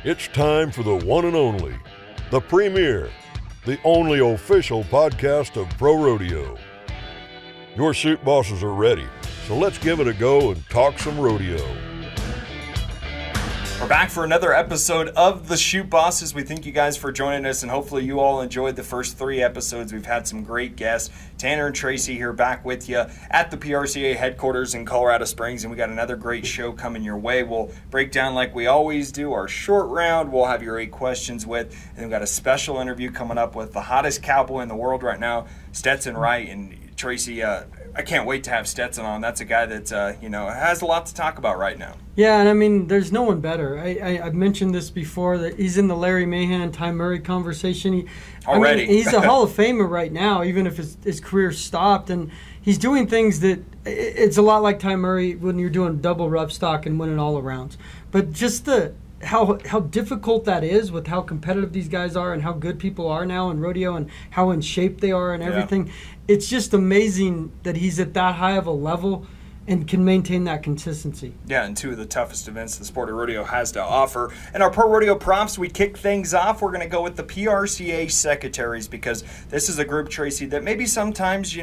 It's time for the one and only, the premier, the only official podcast of Pro Rodeo. Your Chute bosses are ready, so let's give it a go and talk some rodeo. We're back for another episode of the Chute Bosses. We thank you guys for joining us, and hopefully you all enjoyed the first 3 episodes. We've had some great guests. Tanner and Tracy here back with you at the PRCA headquarters in Colorado Springs, and we got another great show coming your way. We'll break down like we always do our short round. We'll have your 8 questions with, and we've got a special interview coming up with the hottest cowboy in the world right now, Stetson Wright. And Tracy, I can't wait to have Stetson on. That's a guy that, has a lot to talk about right now. Yeah, and I mean, there's no one better. I've mentioned this before, that he's in the Larry Mahan, Ty Murray conversation. He's a Hall of Famer right now, even if his career stopped. And he's doing things that, it's a lot like Ty Murray when you're doing double rough stock and winning all arounds. But just how difficult that is with how competitive these guys are and how good people are now in rodeo and how in shape they are and everything. Yeah. It's just amazing that he's at that high of a level and can maintain that consistency. Yeah, and 2 of the toughest events the sport of rodeo has to offer. And our Pro Rodeo prompts, we kick things off. We're going to go with the PRCA secretaries, because this is a group, Tracy, that maybe sometimes,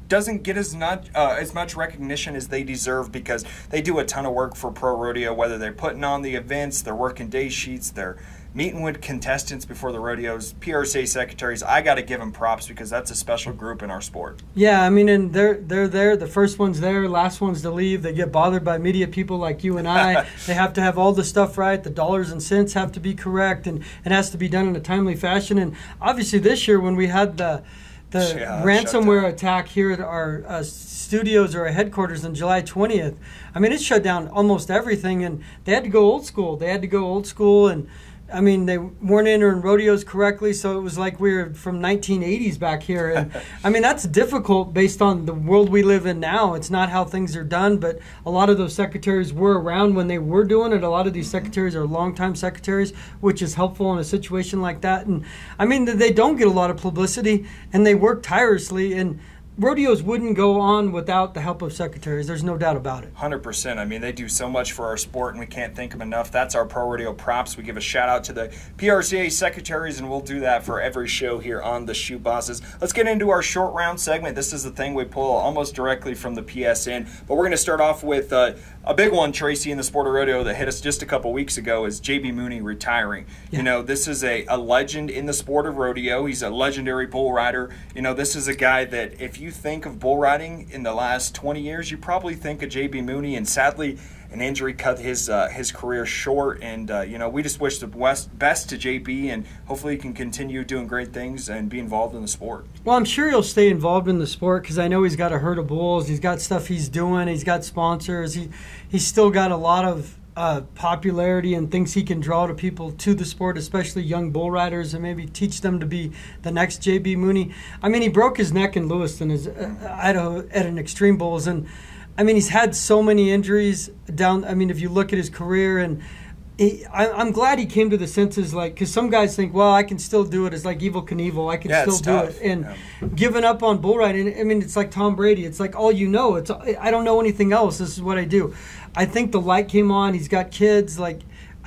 doesn't get as much recognition as they deserve, because they do a ton of work for Pro Rodeo, whether they're putting on the events, they're working day sheets, they're meeting with contestants before the rodeos. PRCA secretaries, I got to give them props, because that's a special group in our sport. Yeah, I mean, and they're there. The first one's there, last one's to leave. They get bothered by media people like you and I. They have to have all the stuff right. The dollars and cents have to be correct, and it has to be done in a timely fashion. And obviously this year when we had the ransomware attack here at our studios or our headquarters on July 20th, I mean, it shut down almost everything, and they had to go old school. And I mean, they weren't entering rodeos correctly, so it was like we were from 1980s back here. And I mean, that's difficult based on the world we live in now. It's not how things are done, but a lot of those secretaries were around when they were doing it. A lot of these secretaries are longtime secretaries, which is helpful in a situation like that. And I mean, they don't get a lot of publicity, and they work tirelessly, and rodeos wouldn't go on without the help of secretaries. There's no doubt about it. 100%. I mean, they do so much for our sport, and we can't thank them enough. That's our Pro Rodeo props. We give a shout out to the PRCA secretaries, and we'll do that for every show here on the Chute Bosses. Let's get into our short round segment. This is the thing we pull almost directly from the PSN, but we're going to start off with a big one, Tracy, in the sport of rodeo that hit us just a couple weeks ago, is JB Mauney retiring. Yeah. This is a legend in the sport of rodeo. He's a legendary bull rider. This is a guy that, if you think of bull riding in the last 20 years, you probably think of JB Mauney, and sadly an injury cut his career short. And we just wish the best to JB, and hopefully he can continue doing great things and be involved in the sport. Well, I'm sure he'll stay involved in the sport, because I know he's got a herd of bulls. He's got stuff he's doing. He's got sponsors. He's still got a lot of popularity and things he can draw to people to the sport, especially young bull riders, and maybe teach them to be the next JB Mauney. I mean, he broke his neck in Lewiston at an Extreme Bulls, and I mean, he's had so many injuries down. I mean, if you look at his career, and I'm glad he came to the senses, because some guys think, well, I can still do it. It's like Evel Knievel. I can still do it. And giving up on bull riding, I mean, it's like Tom Brady. It's like all you know. I don't know anything else. This is what I do. I think the light came on. He's got kids. I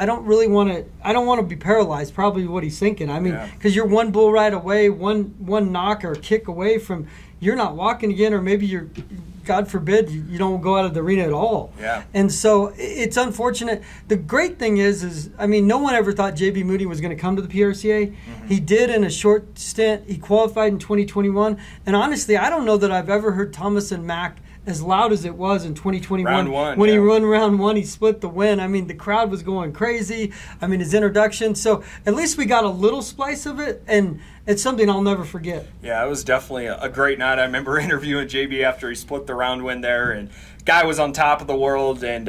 don't want to be paralyzed, probably what he's thinking. I mean, because you're one bull ride away, one knock or kick away from you're not walking again, or maybe you're, God forbid, you don't go out of the arena at all. Yeah. And so it's unfortunate. The great thing is I mean, no one ever thought JB Mauney was going to come to the PRCA. Mm-hmm. He did in a short stint. He qualified in 2021. And honestly, I don't know that I've ever heard Thomas and Mack as loud as it was in 2021. Round one, when he won round one, he split the win. I mean, the crowd was going crazy. I mean, his introduction. So at least we got a little slice of it, and it's something I'll never forget. Yeah, it was definitely a great night. I remember interviewing JB after he split the round win there, and guy was on top of the world. And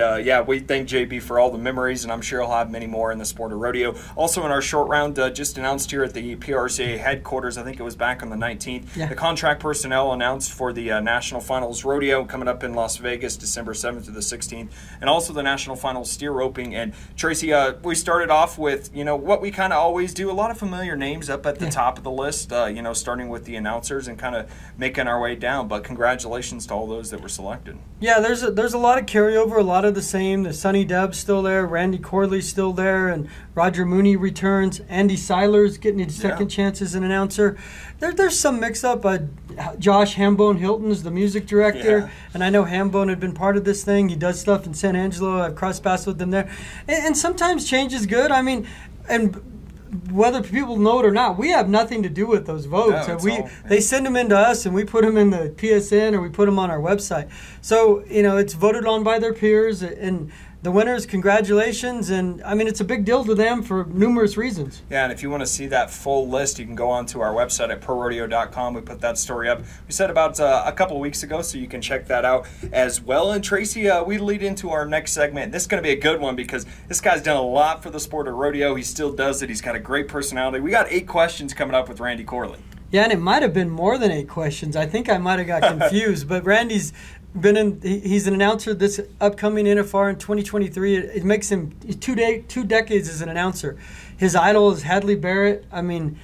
we thank JB for all the memories, and I'm sure he'll have many more in the sport of rodeo. Also in our short round, just announced here at the PRCA headquarters, I think it was back on the 19th, the contract personnel announced for the National Finals Rodeo coming up in Las Vegas, December 7th to the 16th, and also the National Finals Steer Roping. And Tracy, we started off with, what we kind of always do, a lot of familiar names up at the top of the the list, starting with the announcers and kind of making our way down. But congratulations to all those that were selected. Yeah, there's a lot of carryover, a lot of the same. The Sonny Deb's still there, Randy Corley's still there, and Roger Mooney returns. Andy Seiler's getting his second chance as an announcer. There's some mix-up. Josh Hambone Hilton's the music director, and I know Hambone had been part of this thing. He does stuff in San Angelo. I've crossed paths with them there. And sometimes change is good. I mean, and whether people know it or not, we have nothing to do with those votes. No, they send them into us, and we put them in the PSN or we put them on our website. So, it's voted on by their peers, and the winners, congratulations. And, I mean, it's a big deal to them for numerous reasons. Yeah, and if you want to see that full list, you can go on to our website at prorodeo.com. We put that story up. We said about a couple of weeks ago, so you can check that out as well. And, Tracy, we lead into our next segment. This is going to be a good one because this guy's done a lot for the sport of rodeo. He still does it. He's got a great personality. We got 8 questions coming up with Randy Corley. Yeah, and it might have been more than 8 questions. I think I might have got confused, but Randy's he's an announcer this upcoming NFR in 2023. It makes him 2 decades as an announcer. His idol is Hadley Barrett. I mean,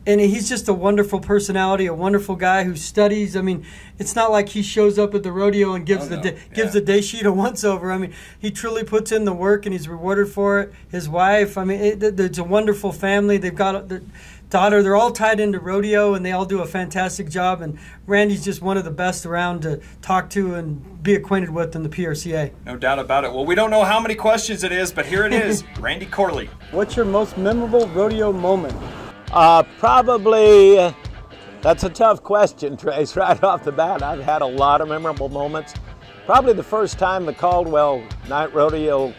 and he's just a wonderful personality, a wonderful guy who studies. I mean, it's not like he shows up at the rodeo and gives the day sheet a once over. I mean, he truly puts in the work and he's rewarded for it. His wife, I mean, it's a wonderful family. They've got daughter. They're all tied into rodeo, and they all do a fantastic job. And Randy's just one of the best around to talk to and be acquainted with in the PRCA. No doubt about it. Well, we don't know how many questions it is, but here it is. Randy Corley. What's your most memorable rodeo moment? Probably, that's a tough question, Trace, right off the bat. I've had a lot of memorable moments. Probably the first time the Caldwell Night Rodeo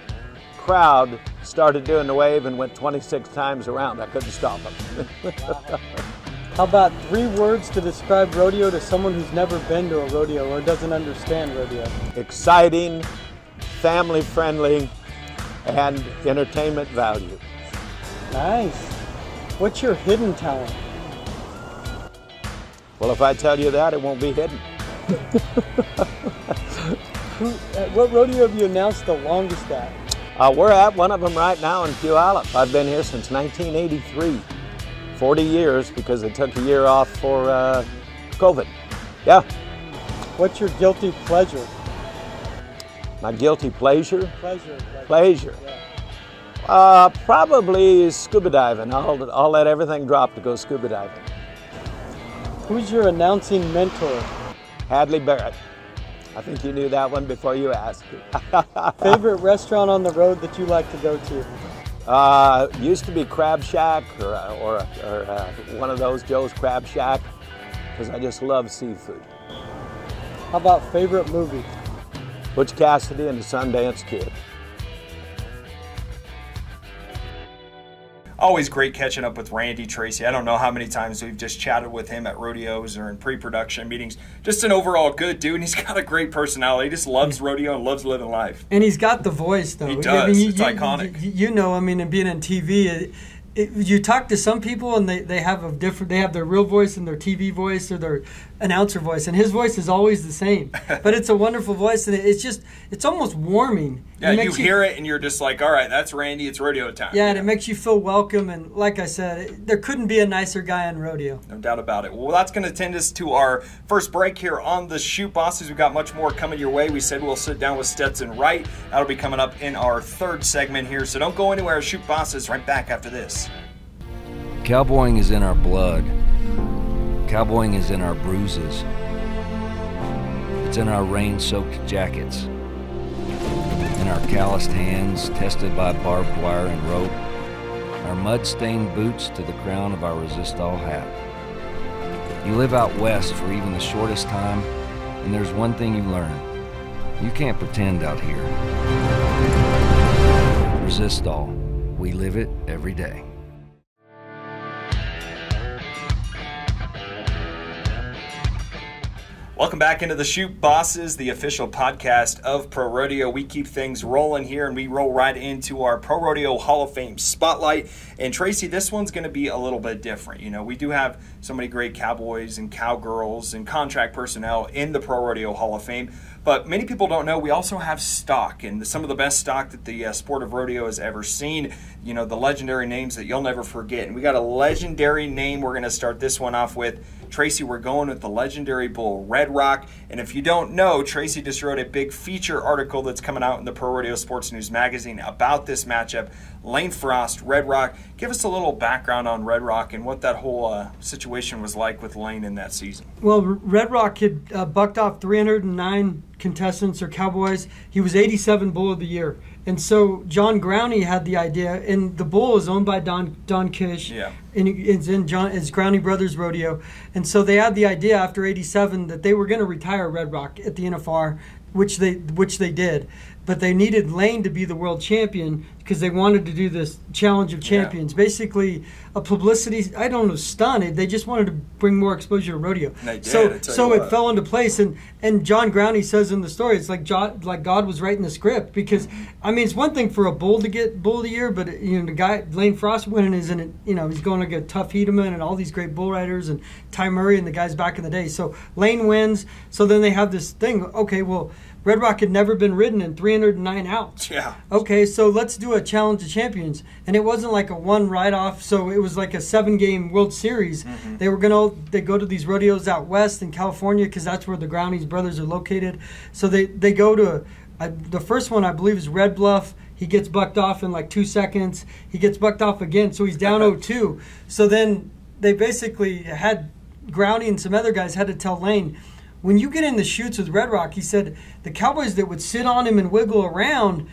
crowd started doing the wave and went 26 times around. I couldn't stop them. How about 3 words to describe rodeo to someone who's never been to a rodeo or doesn't understand rodeo? Exciting, family friendly, and entertainment value. Nice. What's your hidden talent? Well, if I tell you that, it won't be hidden. What rodeo have you announced the longest at? We're at one of them right now in Puyallup. I've been here since 1983, 40 years because they took a year off for COVID. Yeah. What's your guilty pleasure? My guilty pleasure? Pleasure. Yeah. Probably scuba diving. I'll let everything drop to go scuba diving. Who's your announcing mentor? Hadley Barrett. I think you knew that one before you asked. Favorite restaurant on the road that you like to go to? Used to be Crab Shack or one of those, Joe's Crab Shack, because I just love seafood. How about favorite movie? Butch Cassidy and the Sundance Kid. Always great catching up with Randy, Tracy. I don't know how many times we've just chatted with him at rodeos or in pre-production meetings. Just an overall good dude, and he's got a great personality. He just loves rodeo and loves living life. And he's got the voice, though. He does. It's iconic. And being on TV, you talk to some people and they have their real voice and their TV voice or their announcer voice, and his voice is always the same. But it's a wonderful voice, and it's almost warming. Yeah, you hear it and you're just like, all right, that's Randy, it's rodeo time. Yeah, and it makes you feel welcome, and like I said, there couldn't be a nicer guy in rodeo. No doubt about it. Well, that's going to tend us to our first break here on the Chute Bosses. We've got much more coming your way. We said we'll sit down with Stetson Wright. That'll be coming up in our 3rd segment here, so don't go anywhere. Chute Bosses right back after this. Cowboying is in our blood. Cowboying is in our bruises. It's in our rain-soaked jackets. In our calloused hands, tested by barbed wire and rope. Our mud-stained boots to the crown of our resist-all hat. You live out west for even the shortest time, and there's one thing you learn. You can't pretend out here. Resist-all. We live it every day. Welcome back into the Chute Bosses, the official podcast of Pro Rodeo. We keep things rolling here, and we roll right into our Pro Rodeo Hall of Fame Spotlight. And Tracy, this one's going to be a little bit different. You know, we do have so many great cowboys and cowgirls and contract personnel in the Pro Rodeo Hall of Fame. But many people don't know we also have stock, and some of the best stock that the sport of rodeo has ever seen. You know, the legendary names that you'll never forget. And we got a legendary name we're going to start this one off with. Tracy, we're going with the legendary bull, Red Rock. And if you don't know, Tracy just wrote a big feature article that's coming out in the Pro Rodeo Sports News magazine about this matchup. Lane Frost, Red Rock. Give us a little background on Red Rock and what that whole situation was like with Lane in that season. Well, Red Rock had bucked off 309 contestants or cowboys. He was 87 Bull of the Year. And so John Growney had the idea, and the bull is owned by Don Kish, Yeah. and it's Growney Brothers Rodeo. And so they had the idea after 87 that they were going to retire Red Rock at the NFR, which they did. But they needed Lane to be the world champion because they wanted to do this Challenge of Champions. Yeah. Basically, a publicity, I don't know, stunt. They just wanted to bring more exposure to rodeo. They did, so it fell into place. And John Growney says in the story, it's like God was writing the script. Because, I mean, it's one thing for a bull to get Bull of the Year, but, you know, the guy, Lane Frost winning isn't it, you know, he's going to get Tough Hedeman and all these great bull riders and Ty Murray and the guys back in the day. So Lane wins. So then they have this thing, okay, well, Red Rock had never been ridden in 309 outs. Yeah. Okay, so let's do a Challenge of Champions. And it wasn't like a one ride-off, so it was like a 7-game World Series. Mm-hmm. They go to these rodeos out west in California because that's where the Growney brothers are located. So they go to, the first one I believe is Red Bluff. He gets bucked off in like 2 seconds. He gets bucked off again, so he's down 0-2. So then they basically had, Growney and some other guys had to tell Lane, when you get in the chutes with Red Rock, he said the cowboys that would sit on him and wiggle around,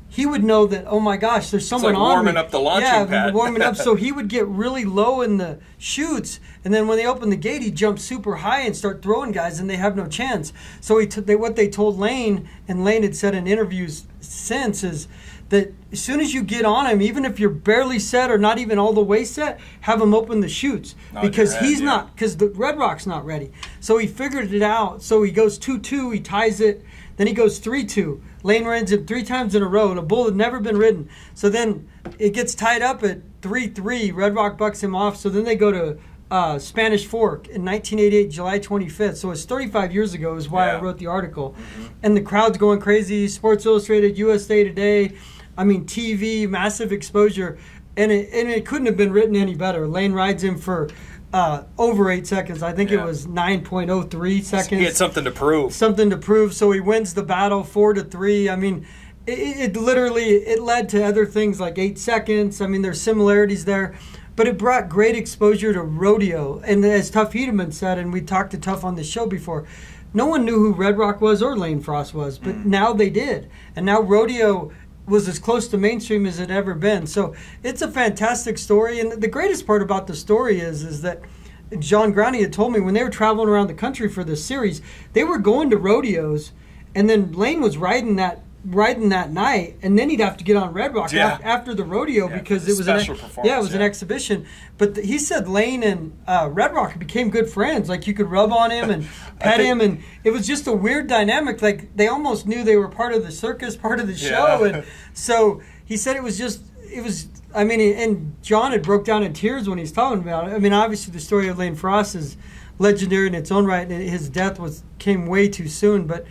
he would know that, oh my gosh, there's someone it's like on warming me. Up the launching pad. Warming up. So he would get really low in the chutes, and then when they open the gate, he'd jump super high and start throwing guys, and they have no chance. So what they told Lane, and Lane had said in interviews since, is that as soon as you get on him, even if you're barely set or not even all the way set, have him open the chutes because because the Red Rock's not ready. So he figured it out. So he goes 2-2, he ties it. Then he goes 3-2. Lane runs him 3 times in a row, and a bull had never been ridden. So then it gets tied up at 3-3. Red Rock bucks him off. So then they go to Spanish Fork in 1988, July 25th. So it's 35 years ago is why I wrote the article. Mm-hmm. And the crowd's going crazy. Sports Illustrated, USA Today. I mean, TV, massive exposure. And it couldn't have been written any better. Lane rides him for over 8 seconds. I think it was 9.03 seconds. He had something to prove. So he wins the battle 4-3. I mean, it literally led to other things like 8 seconds. I mean, there's similarities there. But it brought great exposure to rodeo. And as Tough Hedeman said, and we talked to Tough on this show before, no one knew who Red Rock was or Lane Frost was. But now they did. And now rodeo was as close to mainstream as it ever been. So it's a fantastic story. And the greatest part about the story is that John Growney had told me when they were traveling around the country for this series, they were going to rodeos, and then Lane was riding that night, and then he'd have to get on Red Rock after the rodeo because it was an exhibition. But he said Lane and Red Rock became good friends. Like you could rub on him and pet him, and it was just a weird dynamic. Like they almost knew they were part of the circus, part of the show. And so he said it was. I mean, and John had broke down in tears when he's talking about it. I mean, obviously the story of Lane Frost is legendary in its own right, and his death came way too soon, but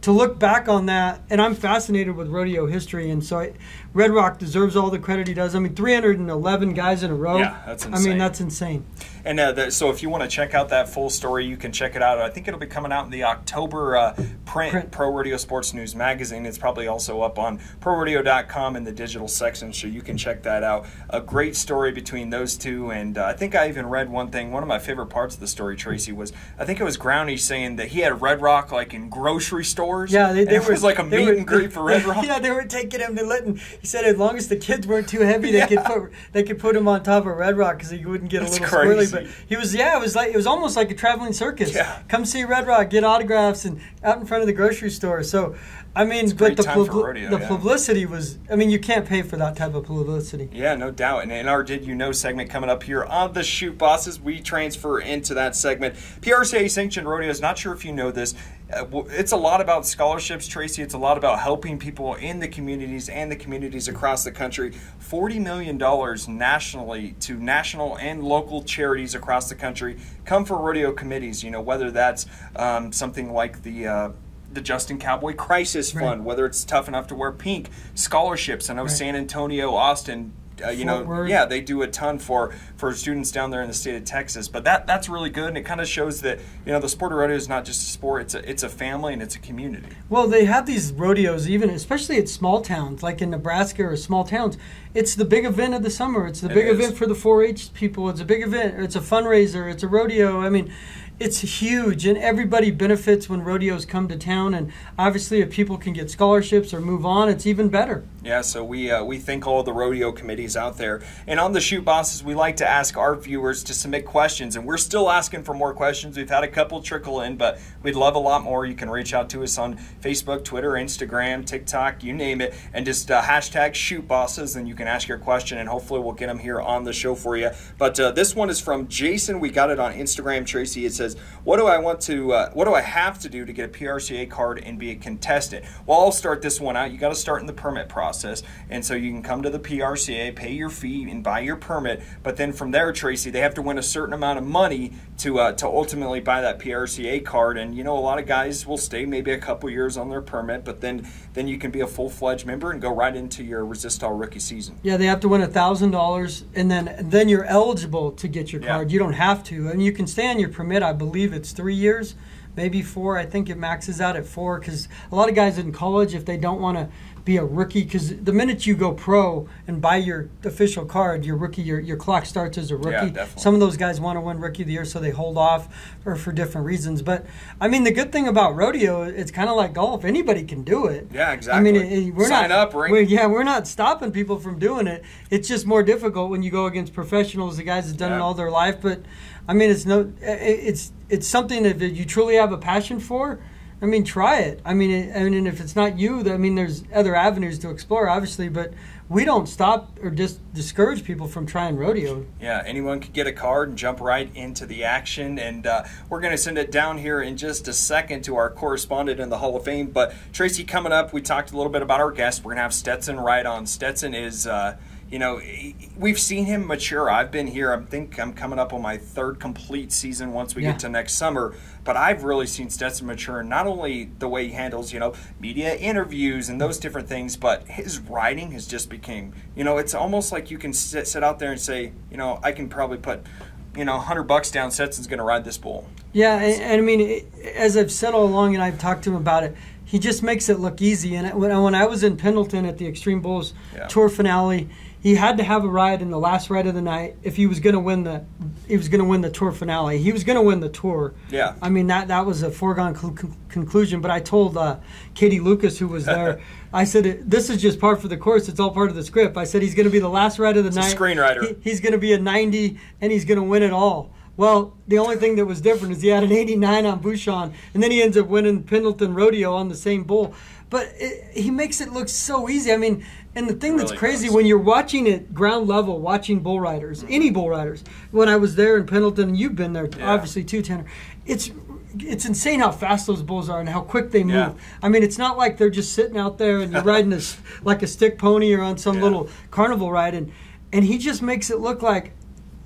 to look back on that, and I'm fascinated with rodeo history, and so Red Rock deserves all the credit he does. I mean, 311 guys in a row. Yeah, that's insane. I mean, that's insane. And so if you want to check out that full story, you can check it out. I think it'll be coming out in the October print Pro Rodeo Sports News magazine. It's probably also up on ProRodeo.com in the digital section, so you can check that out. A great story between those two, and I think I even read one thing. One of my favorite parts of the story, Tracy, was I think it was Growney saying that he had Red Rock like in grocery stores. Yeah, it was like a meet and greet for Red Rock. Yeah, they were taking him to Lytton. He said as long as the kids weren't too heavy, they could put him on top of Red Rock because he wouldn't get a little squirrely. But he was, it was almost like a traveling circus. Yeah. Come see Red Rock, get autographs, and out in front of the grocery store. So, I mean, but the publicity was, I mean, you can't pay for that type of publicity. Yeah, no doubt. And in our Did You Know segment coming up here on the Chute Bosses, we transfer into that segment. PRCA sanctioned rodeos, not sure if you know this. It's a lot about scholarships, Tracy. It's a lot about helping people in the communities and the communities across the country. $40 million nationally to national and local charities across the country come for rodeo committees, you know, whether that's something like the the Justin Cowboy Crisis Fund, whether it's tough enough to wear pink, scholarships. I know San Antonio, Austin, yeah, they do a ton for students down there in the state of Texas. But that's really good, and it kind of shows that the sport of rodeo is not just a sport; it's a family and it's a community. Well, they have these rodeos, even especially at small towns like in Nebraska or small towns. It's the big event of the summer. It's the big event for the 4-H people. It's a big event. It's a fundraiser. It's a rodeo. I mean, it's huge, and everybody benefits when rodeos come to town. And obviously, if people can get scholarships or move on, it's even better. Yeah, so we thank all the rodeo committees out there. And on the Chute Bosses, we like to ask our viewers to submit questions, and we're still asking for more questions. We've had a couple trickle in, but we'd love a lot more. You can reach out to us on Facebook, Twitter, Instagram, TikTok, you name it, and just hashtag Chute Bosses, and you can ask your question, and hopefully we'll get them here on the show for you. But this one is from Jason. We got it on Instagram, Tracy. It says, what do I have to do to get a PRCA card and be a contestant? Well, I'll start this one out. You got to start in the permit process, and so you can come to the PRCA, pay your fee, and buy your permit. But then from there, Tracy, they have to win a certain amount of money to ultimately buy that PRCA card. And a lot of guys will stay maybe a couple years on their permit, but then you can be a full-fledged member and go right into your Resistol rookie season. Yeah, they have to win $1,000, and then you're eligible to get your card. You don't have to, and you can stay on your permit. I believe it's 3 years, maybe 4. I think it maxes out at 4, because a lot of guys in college, if they don't want to be a rookie, because the minute you go pro and buy your official card, your rookie, your clock starts as a rookie. Yeah, definitely. Some of those guys want to win Rookie of the Year, so they hold off or for different reasons. But I mean, the good thing about rodeo, it's kind of like golf. Anybody can do it. Yeah, exactly. I mean, we're not stopping people from doing it. It's just more difficult when you go against professionals, the guys that have done it all their life. But I mean, it's something that you truly have a passion for. I mean, try it. I mean, and if it's not you, there's other avenues to explore, obviously, but we don't stop or discourage people from trying rodeo. Yeah, anyone could get a card and jump right into the action, and we're going to send it down here in just a second to our correspondent in the Hall of Fame. But Tracy, coming up, we talked a little bit about our guest. We're going to have Stetson Wright on. Stetson is... we've seen him mature. I've been here. I think I'm coming up on my 3rd complete season once we get to next summer. But I've really seen Stetson mature, not only the way he handles, media interviews and those different things, but his riding has just became, it's almost like you can sit out there and say, I can probably put, $100 down. Stetson's going to ride this bull. Yeah, and I mean, as I've said all along, and I've talked to him about it, he just makes it look easy. And when I was in Pendleton at the Extreme Bulls Tour finale, he had to have a ride in the last ride of the night if he was going to win the tour finale. He was going to win the tour. Yeah. I mean, that was a foregone conclusion. But I told Katie Lucas, who was there, I said, this is just par for the course. It's all part of the script. I said, he's going to be the last ride of the night. A screenwriter. He's going to be a 90, and he's going to win it all. Well, the only thing that was different is he had an 89 on Bouchon, and then he ends up winning Pendleton Rodeo on the same bull. But he makes it look so easy. I mean, and the thing that's crazy, when you're watching it ground level, watching bull riders, any bull riders, when I was there in Pendleton, and you've been there obviously too, Tanner, it's insane how fast those bulls are and how quick they move. Yeah. I mean, it's not like they're just sitting out there and you're riding this like a stick pony or on some little carnival ride. And he just makes it look like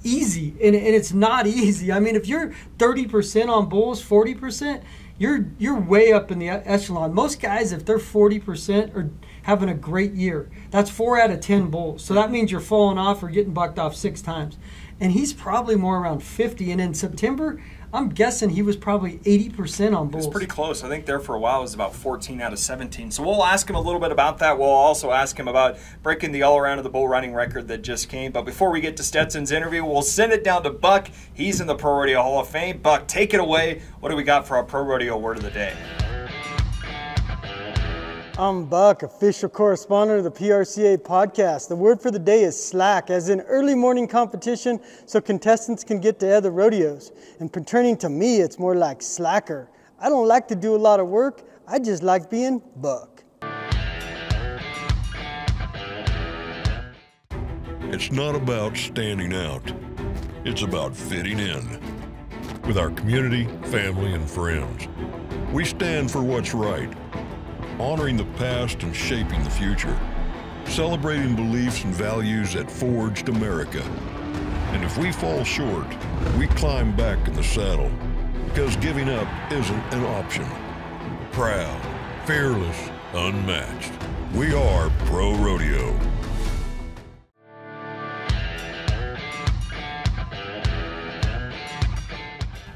easy, and it's not easy. I mean, if you're 30% on bulls, 40%, you're way up in the echelon. Most guys, if they're 40%, are having a great year. That's 4 out of 10 bulls. So that means you're falling off or getting bucked off 6 times. And he's probably more around 50. And in September, I'm guessing he was probably 80% on bulls. It's pretty close. I think there for a while it was about 14 out of 17. So we'll ask him a little bit about that. We'll also ask him about breaking the all-around of the bull riding record that just came. But before we get to Stetson's interview, we'll send it down to Buck. He's in the Pro Rodeo Hall of Fame. Buck, take it away. What do we got for our Pro Rodeo Word of the Day? I'm Buck, official correspondent of the PRCA podcast. The word for the day is slack, as in early morning competition so contestants can get to other rodeos. And pertaining to me, it's more like slacker. I don't like to do a lot of work. I just like being Buck. It's not about standing out. It's about fitting in. With our community, family, and friends, we stand for what's right. Honoring the past and shaping the future, celebrating beliefs and values that forged America. And if we fall short, we climb back in the saddle, because giving up isn't an option. proud, fearless, unmatched. We are Pro Rodeo.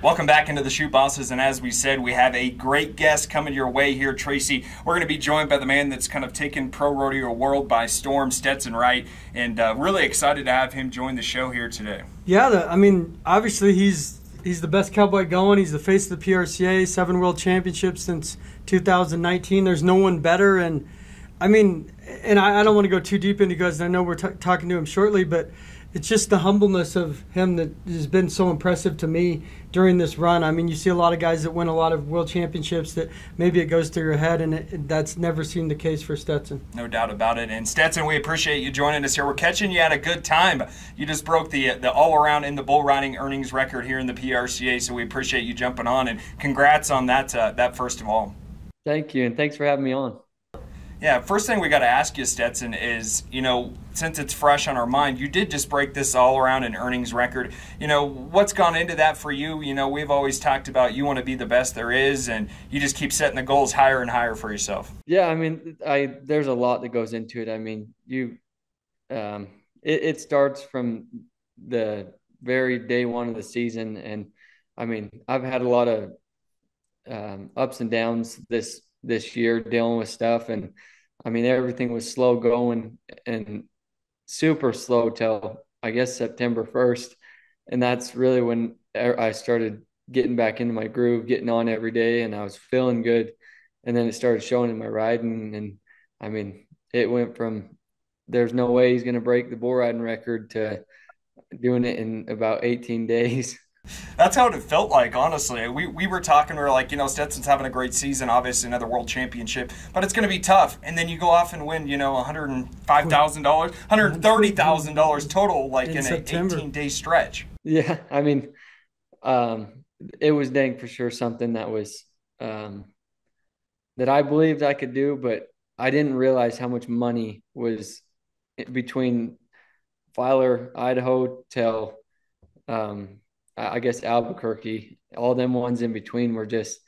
Welcome back into the Chute Bosses, and as we said, we have a great guest coming your way here, Tracy. We're going to be joined by the man that's kind of taken pro rodeo world by storm, Stetson Wright, and really excited to have him join the show here today. Yeah, obviously he's the best cowboy going. He's the face of the PRCA, 7 world championships since 2019. There's no one better, and I don't want to go too deep into it because I know we're talking to him shortly, but it's just the humbleness of him that has been so impressive to me during this run. I mean, you see a lot of guys that win a lot of world championships that maybe it goes through your head, and that's never seemed the case for Stetson. No doubt about it. And Stetson, we appreciate you joining us here. We're catching you at a good time. You just broke the all-around in the bull riding earnings record here in the PRCA, so we appreciate you jumping on, and congrats on that first of all. Thank you, and thanks for having me on. Yeah, first thing we got to ask you, Stetson, is, since it's fresh on our mind, you did just break this all-around in earnings record. What's gone into that for you? We've always talked about you want to be the best there is, and you just keep setting the goals higher and higher for yourself. Yeah, there's a lot that goes into it. It starts from the very day one of the season, and I've had a lot of ups and downs this year dealing with stuff, and everything was slow going and super slow till I guess September 1st, and that's really when I started getting back into my groove, getting on every day, and I was feeling good, and then it started showing in my riding, and it went from there's no way he's going to break the bull riding record to doing it in about 18 days. That's how it felt like, honestly. We were talking, we were like, Stetson's having a great season, obviously another world championship, but it's going to be tough. And then you go off and win, $105,000, $130,000 total, like in an 18-day stretch. Yeah, it was dang for sure something that was that I believed I could do, but I didn't realize how much money was between Filer, Idaho, till I guess Albuquerque. All them ones in between were just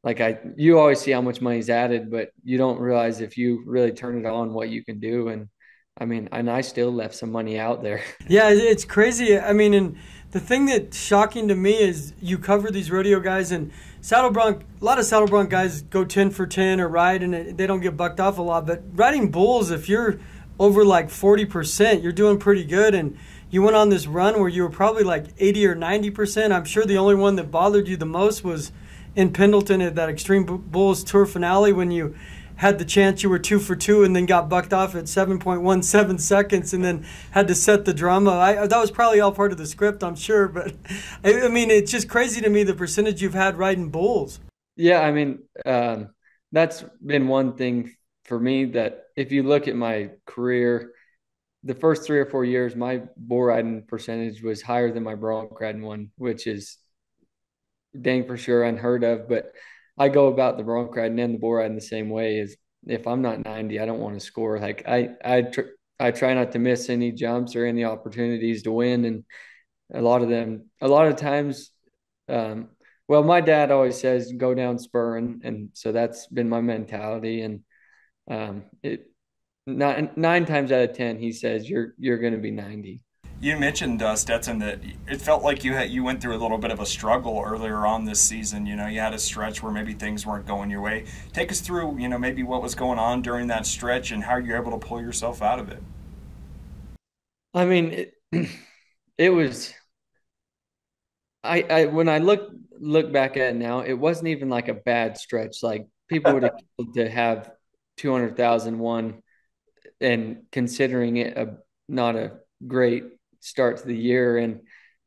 like you always see how much money's added, but you don't realize if you really turn it on what you can do. And I still left some money out there. Yeah, it's crazy. And the thing that's shocking to me is you cover these rodeo guys, and a lot of saddle bronc guys go 10 for 10 or ride, and they don't get bucked off a lot. But riding bulls, if you're over like 40%, you're doing pretty good. And you went on this run where you were probably like 80 or 90%. I'm sure the only one that bothered you the most was in Pendleton at that Extreme Bulls Tour finale when you had the chance you were 2 for 2 and then got bucked off at 7.17 seconds and then had to set the drama. That was probably all part of the script, I'm sure. But, it's just crazy to me the percentage you've had riding bulls. Yeah, that's been one thing for me that if you look at my career, the first 3 or 4 years, my bull riding percentage was higher than my bronc riding one, which is dang for sure unheard of. But I go about the bronc riding and the bull riding the same way. Is if I'm not 90, I don't want to score. Like I try not to miss any jumps or any opportunities to win. And a lot of times, my dad always says go down spurring, and so that's been my mentality. And nine times out of 10, he says you're going to be 90. You mentioned, Stetson, that it felt like you went through a little bit of a struggle earlier on this season. You had a stretch where maybe things weren't going your way. Take us through, maybe what was going on during that stretch and how you're able to pull yourself out of it. It was. When I look back at it now, it wasn't even like a bad stretch. Like people would expect to have 200,001, and considering it not a great start to the year. And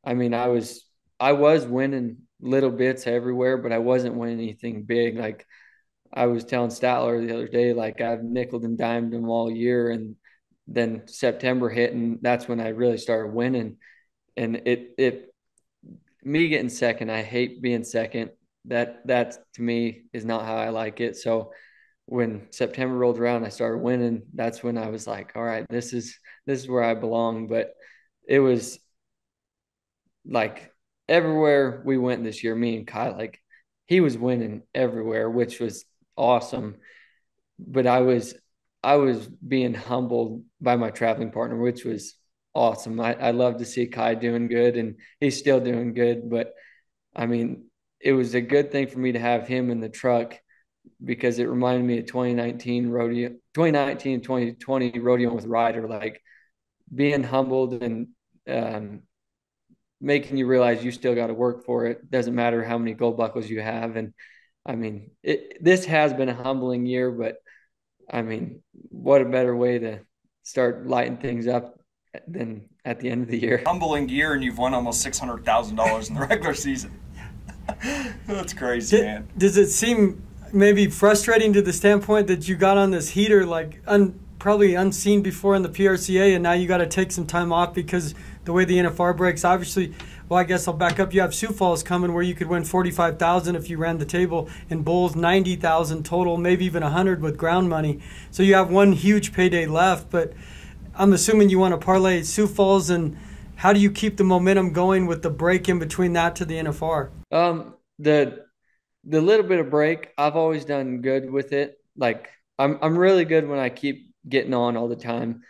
I was winning little bits everywhere, but I wasn't winning anything big. Like I was telling Statler the other day, like I've nickeled and dimed them all year, and then September hit, and that's when I really started winning. And me getting second, I hate being second. That to me is not how I like it. So when September rolled around, I started winning. That's when I was like, all right, this is where I belong. But it was like everywhere we went this year, me and Kyle, like he was winning everywhere, which was awesome. But I was being humbled by my traveling partner, which was awesome. I love to see Kai doing good, and he's still doing good. But I mean, it was a good thing for me to have him in the truck because it reminded me of 2019 and 2020 rodeo with Ryder, like being humbled and making you realize you still got to work for it. Doesn't matter how many gold buckles you have. And I mean, this has been a humbling year, but I mean, what a better way to start lighting things up than at the end of the year. Humbling year, and you've won almost $600,000 in the regular season. That's crazy, man. Does it seem maybe frustrating to the standpoint that you got on this heater like probably unseen before in the PRCA, and now you got to take some time off because the way the NFR breaks? Obviously, well, I guess I'll back up. You have Sioux Falls coming where you could win $45,000 if you ran the table, and Bulls $90,000 total, maybe even $100,000 with ground money. So you have one huge payday left, but I'm assuming you want to parlay Sioux Falls. And how do you keep the momentum going with the break in between that to the NFR? The little bit of break, I've always done good with it. Like I'm really good when I keep getting on all the time,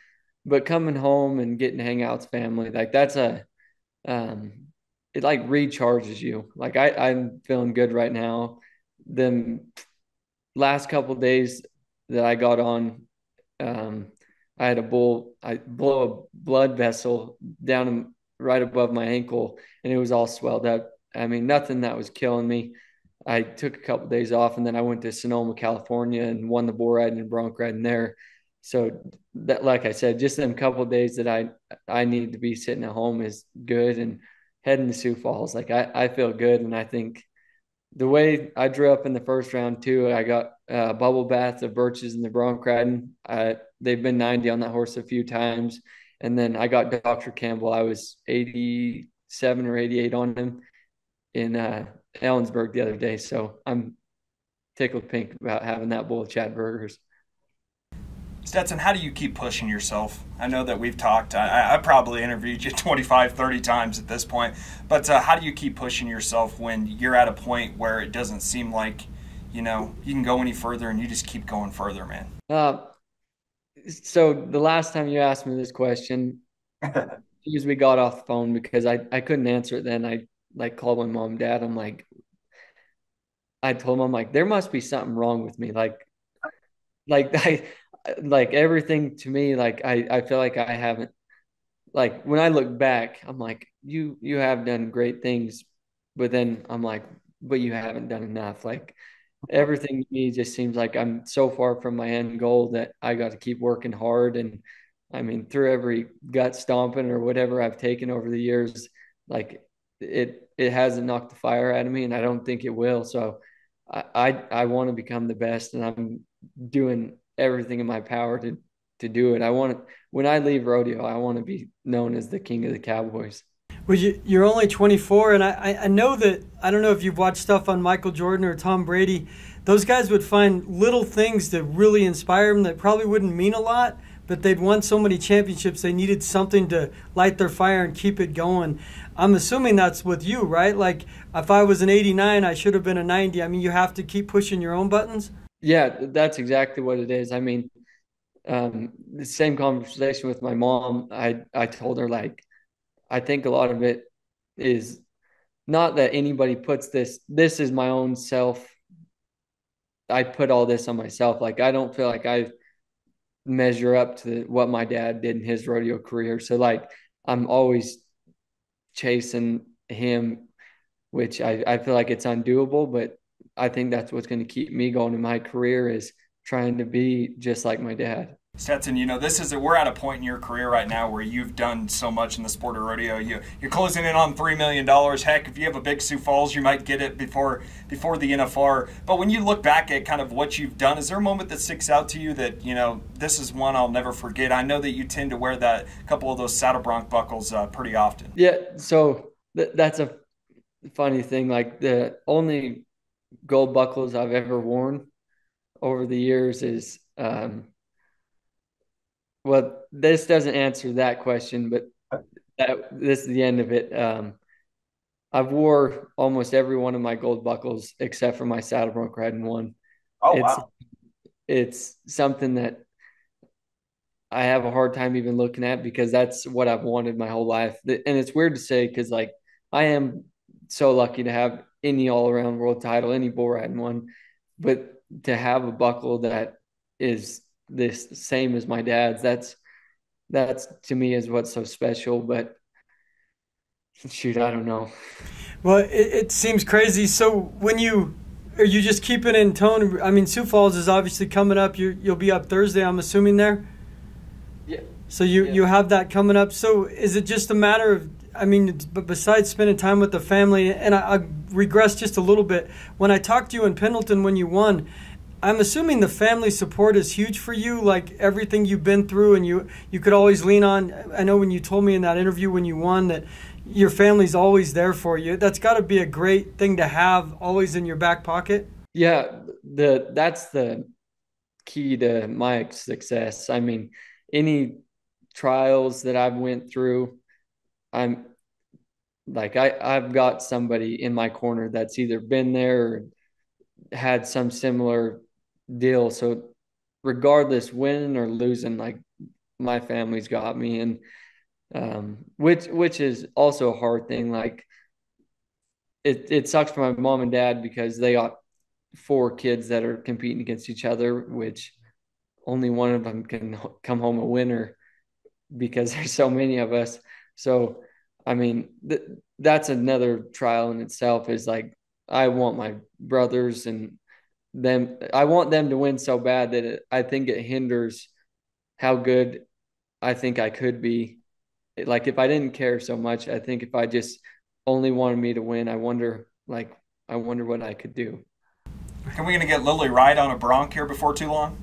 but coming home and getting to hang out with family, like that's it like recharges you. Like I'm feeling good right now. The last couple of days that I got on, I had I blow a blood vessel down right above my ankle, and it was all swelled up. I mean, nothing that was killing me. I took a couple of days off, and then I went to Sonoma, California, and won the bull riding and bronc riding there. So that, like I said, just them couple of days that I needed to be sitting at home is good. And heading to Sioux Falls, like I feel good. And I think the way I drew up in the first round too, I got a bubble bath of Birches in the bronc riding. They've been 90 on that horse a few times. And then I got Dr. Campbell. I was 87 or 88 on him in Ellensburg the other day. So I'm tickled pink about having that bull of Chad Berger's. Stetson, how do you keep pushing yourself? I know that we've talked. I probably interviewed you 25, 30 times at this point. But how do you keep pushing yourself when you're at a point where it doesn't seem like, you can go any further, and you just keep going further, man? So the last time you asked me this question, as we got off the phone, because I couldn't answer it then, I called my mom and dad. I told them, I'm like, there must be something wrong with me. Like everything to me, like I feel like I haven't, like when I look back, I'm like, you have done great things, but then I'm like, but you haven't done enough. Like everything to me just seems like I'm so far from my end goal that I got to keep working hard. And I mean, through every gut stomping or whatever I've taken over the years, like it hasn't knocked the fire out of me, and I don't think it will. So I want to become the best, and I'm doing everything in my power to do it. When I leave rodeo, I want to be known as the king of the cowboys. Well, you're only 24, and I know that, I don't know if you've watched stuff on Michael Jordan or Tom Brady. Those guys would find little things that really inspire them that probably wouldn't mean a lot, but they'd won so many championships, they needed something to light their fire and keep it going. I'm assuming that's with you, right? Like, if I was an 89, I should have been a 90. I mean, you have to keep pushing your own buttons? Yeah, that's exactly what it is. I mean, the same conversation with my mom, I told her, like, I think a lot of it is not that anybody puts this is my own self. I put all this on myself. Like, I don't feel like I measure up to what my dad did in his rodeo career. So, like, I'm always chasing him, which I feel like it's undoable, but I think that's what's going to keep me going in my career, is trying to be just like my dad. Stetson, we're at a point in your career right now where you've done so much in the sport of rodeo. You're closing in on $3 million. Heck, if you have a big Sioux Falls, you might get it before the NFR. But when you look back at kind of what you've done, is there a moment that sticks out to you that, this is one I'll never forget? I know that you tend to wear a couple of those saddle bronc buckles pretty often. Yeah, so that's a funny thing. Like, the only gold buckles I've ever worn over the years is well, this doesn't answer that question, but this is the end of it. I've wore almost every one of my gold buckles except for my saddle bronc riding one. Oh, It's wow. it's something that I have a hard time even looking at because that's what I've wanted my whole life. And it's weird to say because like I am so lucky to have any all around world title, any bull riding one, but to have a buckle that is this same as my dad's, that's to me is what's so special. But shoot, I don't know. Well, it seems crazy. So when are you just keeping in tone? I mean, Sioux Falls is obviously coming up. You'll be up Thursday, I'm assuming there. Yeah. So you have that coming up. So is it just a matter of, I mean, but besides spending time with the family, and I regress just a little bit. When I talked to you in Pendleton when you won, I'm assuming the family support is huge for you, like everything you've been through, and you could always lean on. I know when you told me in that interview when you won that your family's always there for you. That's got to be a great thing to have always in your back pocket. Yeah, that's the key to my success. I mean, any trials that I've went through, I'm like I've got somebody in my corner that's either been there or had some similar deal. So regardless, winning or losing, like my family's got me, and which is also a hard thing. Like it sucks for my mom and dad because they got four kids that are competing against each other, which only one of them can come home a winner because there's so many of us. So, I mean, that's another trial in itself is like, I want my brothers and them, I want them to win so bad that I think it hinders how good I think I could be. Like, if I didn't care so much, I think if I just only wanted me to win, I wonder what I could do. Are we going to get Lily Wright on a bronc here before too long?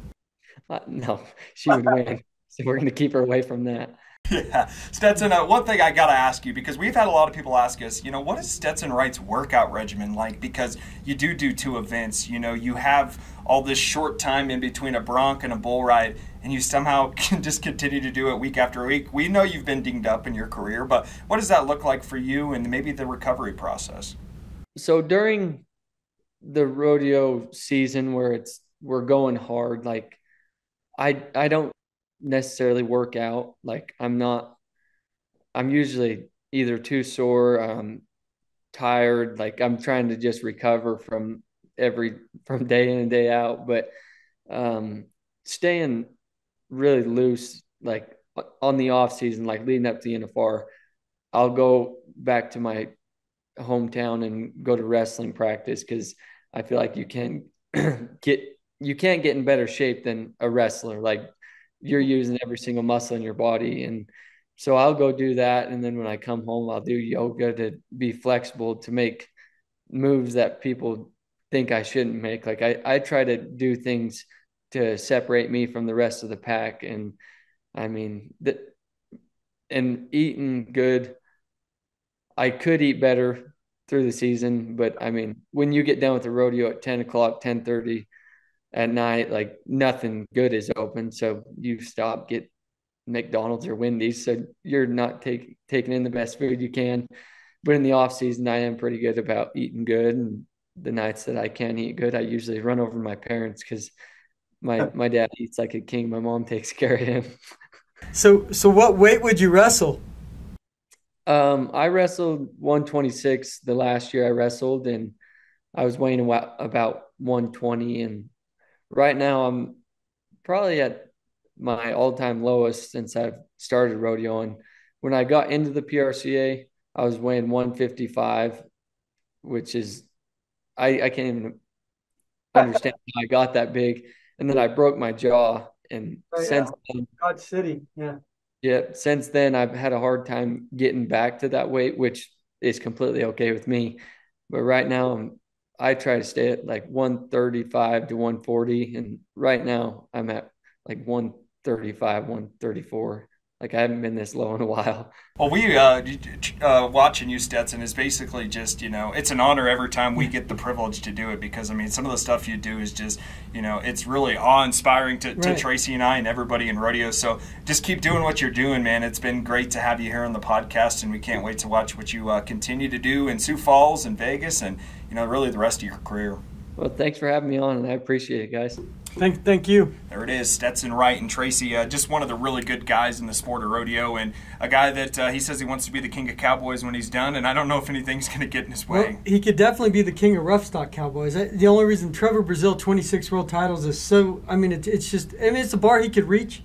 No, she would win. So we're going to keep her away from that. Yeah. Stetson, one thing I got to ask you, because we've had a lot of people ask us, what is Stetson Wright's workout regimen like? Because you do two events, you have all this short time in between a bronc and a bull ride, and you somehow can just continue to do it week after week. We know you've been dinged up in your career, but what does that look like for you and maybe the recovery process? So during the rodeo season where we're going hard, like I don't necessarily work out. Like I'm usually either too sore, tired, like I'm trying to just recover from day in and day out, but staying really loose, like on the off season, like leading up to the NFR, I'll go back to my hometown and go to wrestling practice because I feel like you can you can't get in better shape than a wrestler. Like you're using every single muscle in your body. And so I'll go do that. And then when I come home, I'll do yoga to be flexible to make moves that people think I shouldn't make. Like I try to do things to separate me from the rest of the pack. And I mean, and eating good, I could eat better through the season, but I mean, when you get done with the rodeo at 10 o'clock, 10:30 at night, like nothing good is open. So you stop, get McDonald's or Wendy's. So you're not taking in the best food you can. But in the off season, I am pretty good about eating good. And the nights that I can't eat good, I usually run over my parents because my dad eats like a king. My mom takes care of him. So what weight would you wrestle? I wrestled 126 the last year I wrestled, and I was weighing about 120. And right now I'm probably at my all-time lowest since I've started rodeoing. When I got into the PRCA, I was weighing 155, which is I can't even understand how I got that big. And then I broke my jaw, and since then, God City, yeah. Yeah, since then I've had a hard time getting back to that weight, which is completely okay with me. But right now I try to stay at like 135 to 140, and right now I'm at like 135, 134. Like, I haven't been this low in a while. Well, we watching you, Stetson, is basically just, it's an honor every time we get the privilege to do it, because, I mean, some of the stuff you do is just, it's really awe-inspiring to Tracy and I and everybody in rodeo. So just keep doing what you're doing, man. It's been great to have you here on the podcast, and we can't wait to watch what you continue to do in Sioux Falls and Vegas and, really the rest of your career. Well, thanks for having me on, and I appreciate it, guys. Thank you. There it is, Stetson Wright and Tracy, just one of the really good guys in the sport of rodeo, and a guy that he says he wants to be the king of cowboys when he's done, and I don't know if anything's going to get in his way. Well, he could definitely be the king of rough stock cowboys. The only reason Trevor Brazile 26 world titles is so, it's a bar he could reach,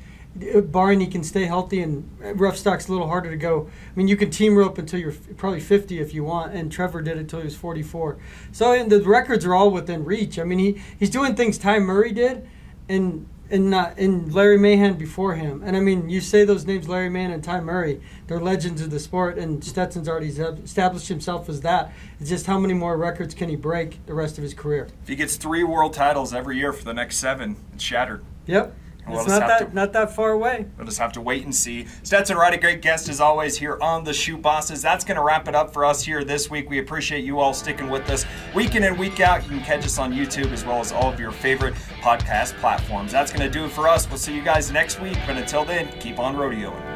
barring he can stay healthy, and rough stock's a little harder to go. I mean, you can team rope until you're probably 50 if you want, and Trevor did it until he was 44. So, and the records are all within reach. I mean, he's doing things Ty Murray did, and Larry Mahan before him. And I mean, you say those names, Larry Mahan and Ty Murray, they're legends of the sport, and Stetson's already established himself as that. It's just how many more records can he break the rest of his career? If he gets 3 world titles every year for the next 7, it's shattered. Yep. It's not that far away. We'll just have to wait and see. Stetson Wright, a great guest as always here on the Chute Bosses. That's going to wrap it up for us here this week. We appreciate you all sticking with us week in and week out. You can catch us on YouTube as well as all of your favorite podcast platforms. That's going to do it for us. We'll see you guys next week. But until then, keep on rodeoing.